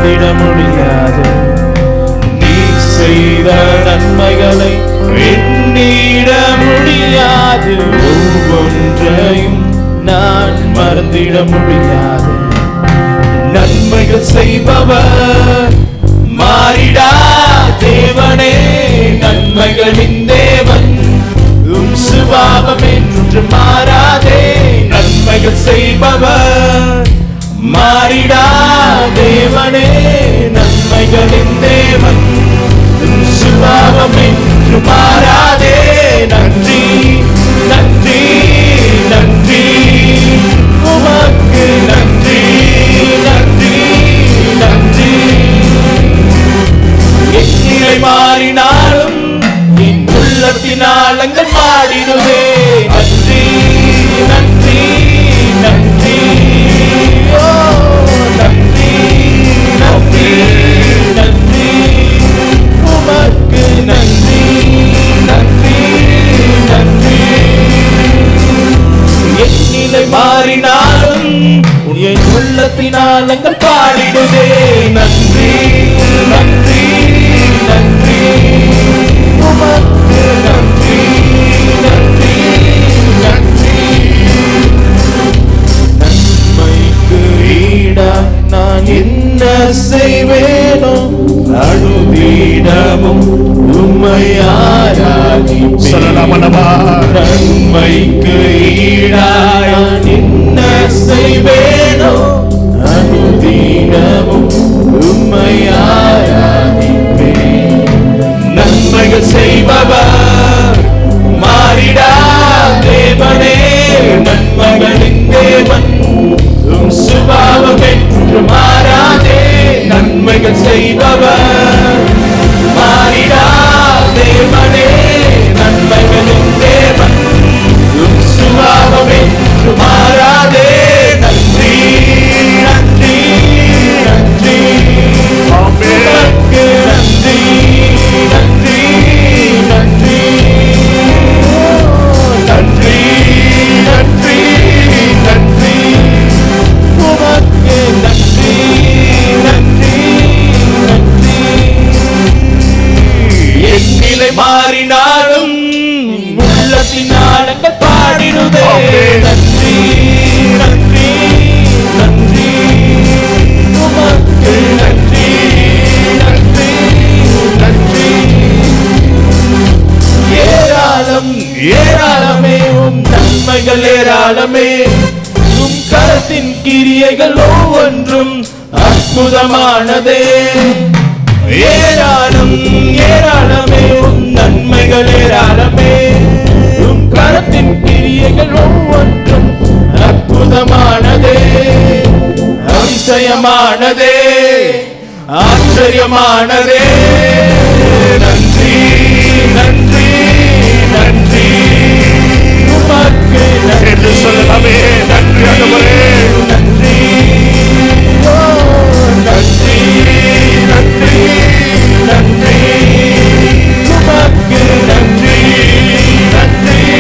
மறந்திட முடியாது. நீ செய்த நன்மைகளை எண்ணிட முடியாது. ஒவ்வொன்றையும் நான் மறந்திட முடியாது. நன்மைகள் செய்பவர் மாறிடா தேவனே, நன்மைகளின் தேவன் உம் சுபாவம் என்று மாறாதே. நன்மைகள் செய்பவர் மாறிடா தேவனே, நன்மைகளின் தேவன் உம் சுபாவம் என்று மாறாதே. நன்றி நன்றி நன்றி உமக்கு நன்றி நன்றி நன்றி. என் நிலை மாறினாலும் என் உள்ளத்தின் ஆழங்கள் பாடிடுவே. நன்றி நன்றி நன்றி ஓ நன்றி நன்றி நன்றி உமக்கு நன்றி நன்றி நன்றி. என் நிலை மாறினாலும் என் உள்ளத்தின் ஆழங்கள் பாடிடுவே. நன்றி நன்றி நன்றி உமக்கு நன்றி நன்றி நன்றி. நன்மைக்கு ஈடா நான் என்ன செய்வேனோ, அனுதினமும் உம்மை ஆராதிப்பேன். நன்மைக்கு ஈடா நான் என்ன செய்வேனோ, அனுதினமும் உம்மை ஆராதிப்பேன். நன்மைகள் செய்பவர் மாறிடா தேவனே, நன்மைகளின் தேவன் உம் சுபாவம் என்று மாறாதே. நன்மைகள் செய்பவர் மாறிடா தேவனே, நன்மைகளின் தேவன் உம் சுபாவம் என்று மாறாதே. நன்றி நன்றி நன்றி உமக்கு நன்றி நன்றி நன்றி நன்றி நன்றி நன்றி உமக்கு நன்றி நன்றி நன்றி. என் நிலை மாறினாலும் உள்ளத்தின் ஆழங்கள் பாடிடுதே. நன்றி நன்றி நன்றி உமக்கு நன்றி நன்றி நன்றி. ஏராளம் ஏராளமே உம் நன்மைகள் ஏராளமே, உம் கரத்தின் கிரியைகள் ஒவ்வொன்றும் அற்புதமானதே. ஏராளம் ஏராளமே உம் நன்மைகள் ஏராளமே, உம் கரத்தின் கிரியைகள் ஒவ்வொன்றும் அற்புதமானதே. அதிசயமானதே ஆச்சரியமானதே. நன்றி நன்றி நன்றி உமக்கு நன்றி. சொல்லலாமே நன்றி ஆண்டவரே நன்றி ஓ நன்றி நன்றி நன்றி உமக்கு நன்றி நன்றி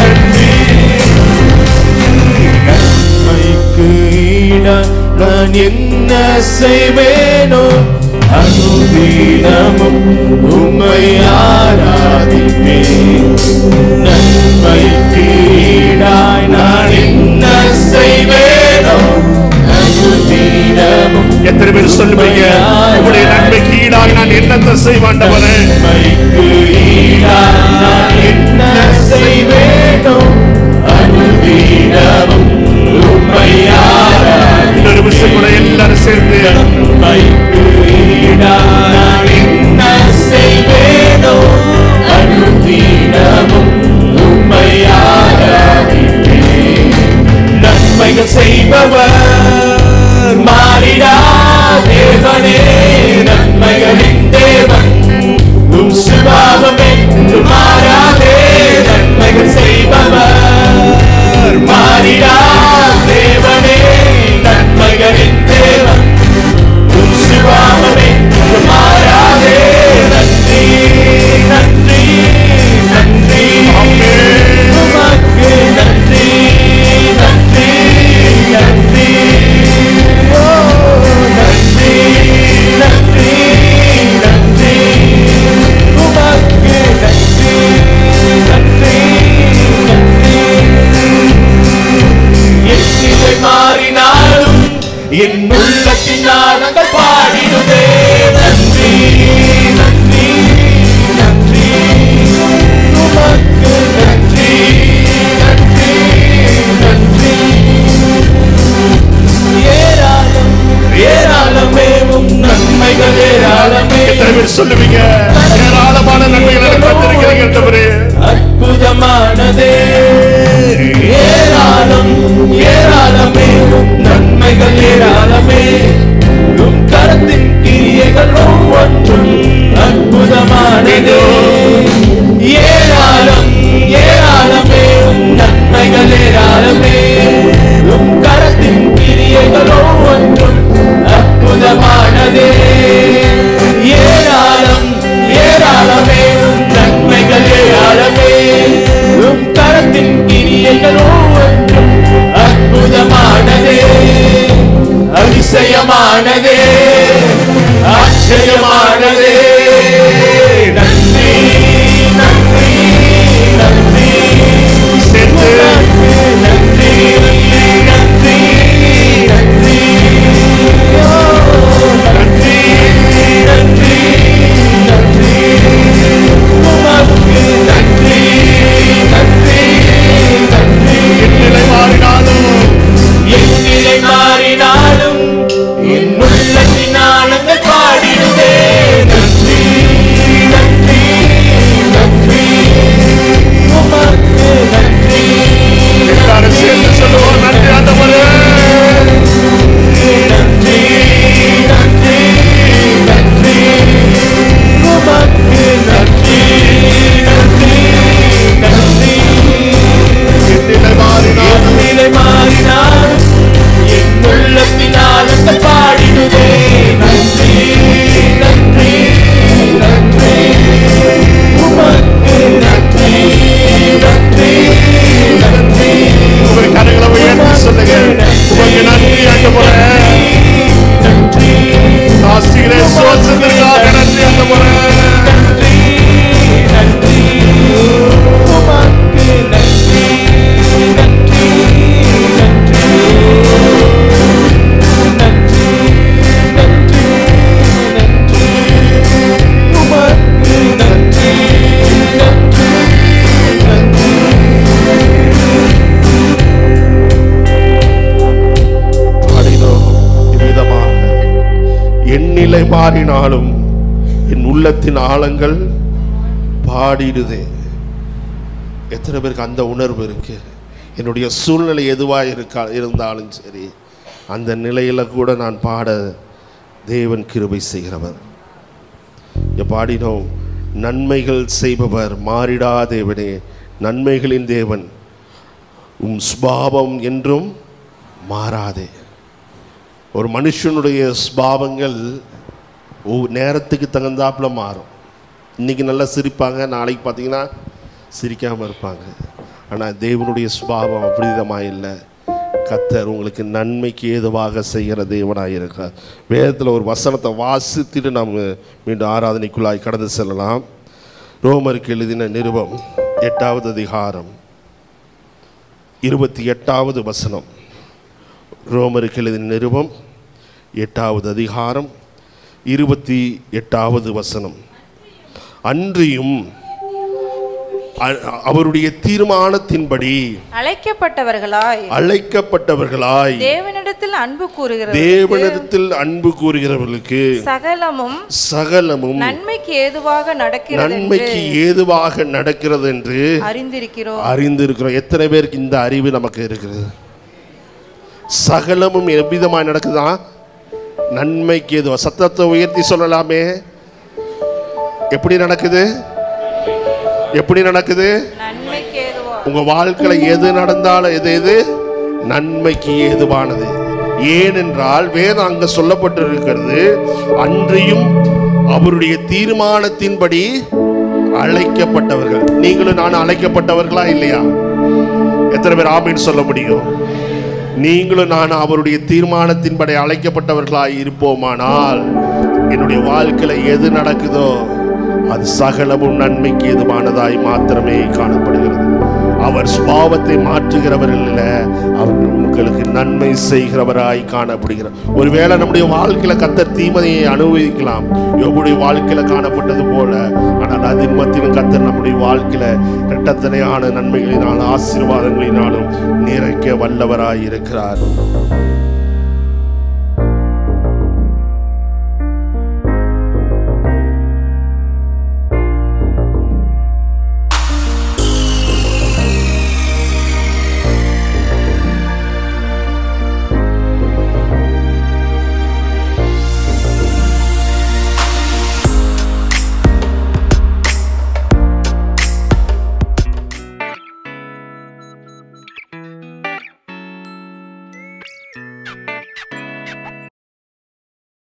நன்றி. நன்மைக்கு ஈடா நான் என்ன செய்வேனோ, அனுதினமும் உம்மை ஆராதிப்பேன். நன்மைக்கு ஈடாய் நான் என்ன செய்வேனோ, அனுதினமும். எத்தனை பேர் சொல்லுவீங்க உங்களுடைய நன்மைக்கு ஈடாய் நான் என்னத்தை செய்வேண்டவரே? நன்மைக்கு ஈடாய் நான் என்ன செய்வேனோ, அனுதினமும் உம்மை ஆராதிப்பேன். இன்னொரு விஷயம் கூட எல்லாரும் சேர்ந்து நன்மைக்கு ஈடாய் நான் என்ன செய்வேனோ, அனுதினமும் உம்மை ஆராதிப்பேன். நன்மைகள் செய்பவர் மாறிடா தேவனே, நன்மைகளின் சொல்லுவீங்க? ஏராளமான நன்மைகளை தந்திருக்கிறீங்க ஆண்டவரே. அற்புதமானதே, ஏராளம் ஏராளமே, நன்மைகள் ஏராளமே, உம் கரத்தின் கிரியைகள் ஒவ்வொன்றும் அற்புதமானதே. ஏராளம் ஏராளமே, நன்மைகள் ஏராளமே, உம் கரத்தின் கிரியைகள் ஒவ்வொன்றும் அற்புதமானதே. ஏராளம் ஏராளமே, நன்மைகள் ஏராளமே, உம் கரத்தின் கிரியைகள் ஒவ்வொன்றும் அற்புதமானதே. அதிசயமானதே, ஆச்சரியமானதே. நன்றி நன்றி நன்றி, சேர்ந்து நன்றி நன்றி நன்றி, நன்றி நன்றி நன்றி, உமக்கு நன்றி நன்றி நன்றி. என் நிலை மாறினாலும் என் நிலை மாறினாலும் என் உள்ளத்தின் ஆனந்தம் பாடிடுதே. நன்றி நன்றி நன்றி, உமக்கு நன்றி. எல்லாரும் சேர்ந்து சொல்லுவோம், நன்றி ஆண்டவரே. நன்றி நன்றி நன்றி, உமக்கு நன்றி நன்றி நன்றி. என் நிலை மாறினாலும் நிலை மாறினாலும் என் உள்ளத்தின் ஆனந்தம் பாடிடுதே. நன்றி நன்றி நன்றி, உமக்கு நன்றி நன்றி நன்றி. உங்கள் கரங்களை உயர்த்தி சொல்லுங்க, உமக்கு நன்றி ஆண்டவரே. நன்றி ஆசீர்வதிக்கிறே, சோதனைக்காக நன்றி ஆண்டவரே. நன்றி நன்றி, உமக்கு நன்றி நன்றி நன்றி நன்றி நன்றி நன்றி, உமக்கு நன்றி நன்றி நன்றி. பாடினோம் இவ்விதமாக, என் நிலை மாறினாலும் என் உள்ளத்தின் ஆழங்கள் பாடிடுதே. எத்தனை பேருக்கு அந்த உணர்வு இருக்கு? என்னுடைய சூழ்நிலை எதுவாக இருந்தாலும் சரி, அந்த நிலையில கூட நான் பாட தேவன் கிருபை செய்கிறவர். பாடினோம், நன்மைகள் செய்பவர் மாறிடா தேவனே, நன்மைகளின் தேவன், உம் சுபாவம் என்றும் மாறாதே. ஒரு மனுஷனுடைய சுபாவங்கள் நேரத்துக்கு தகுந்தாப்புல மாறும். இன்னைக்கு நல்லா சிரிப்பாங்க, நாளைக்கு பார்த்தீங்கன்னா சிரிக்காமல் இருப்பாங்க. ஆனால் தேவனுடைய சுபாவம் அப்படிதமாக இல்லை. கர்த்தர் உங்களுக்கு நன்மைக்கு ஏதுவாக செய்கிற தேவனாக இருக்கார். வேதத்தில் ஒரு வசனத்தை வாசித்துட்டு நாம் மீண்டும் ஆராதனைக்குள்ளாய் கடந்து செல்லலாம். ரோமருக்கு எழுதின நிருபம் 8வது அதிகாரம் 28வது வசனம். ரோமருக்கு எழுதின நிருபம் 8வது அதிகாரம் 28வது வசனம். அன்றியும் அவருடைய தீர்மானத்தின்படி அழைக்கப்பட்டவர்களாய் தேவனிடத்தில் அன்பு கூறுகிறவர்களுக்கு சகலமும் நன்மைக்கு ஏதுவாக நடக்கிறது என்று அறிந்திருக்கிறோம். எத்தனை பேருக்கு இந்த அறிவு நமக்கு இருக்கிறது? சகலமும் எவ்விதமாய் நடக்குதா? நன்மைக்கு ஏதுவா. சத்தத்தை உயர்த்தி சொல்லலாமே. எப்படி நடக்குது? எப்படி நடக்குது? உங்க வாழ்க்கையில எது நடந்தாலும் எது நன்மைக்கு ஏதுவானது. ஏனென்றால் வேதம் அங்க சொல்லப்பட்டிருக்கிறது, அன்றியும் அவருடைய தீர்மானத்தின்படி அழைக்கப்பட்டவர்கள். நீங்களும் நானும் அழைக்கப்பட்டவர்களா இல்லையா? எத்தனை பேர் ஆமீன் சொல்ல முடியும்? நீங்களும் நானும் அவருடைய தீர்மானத்தின்படி அழைக்கப்பட்டவர்களாய் இருப்போமானால் என்னுடைய வாழ்க்கையில எது நடக்குதோ அது சகலமும் நன்மைக்கு ஏதுவானதாய் மாத்திரமே காணப்படுகிறது. அவர் சுபாவத்தை மாற்றுகிறவர்கள் இல்ல, அவர் உங்களுக்கு நன்மை செய்கிறவராய் காணப்படுகிறார். ஒருவேளை நம்முடைய வாழ்க்கையில கர்த்தர் தீமையை அனுபவிக்கலாம், யோபுடைய வாழ்க்கையில காணப்பட்டது போல. ஆனால் அதன் மத்தியிலும் கர்த்தர் நம்முடைய வாழ்க்கையில இரட்டத்தனையான நன்மைகளினாலும் ஆசீர்வாதங்களினாலும் நிறைக்க வல்லவராய் இருக்கிறார்.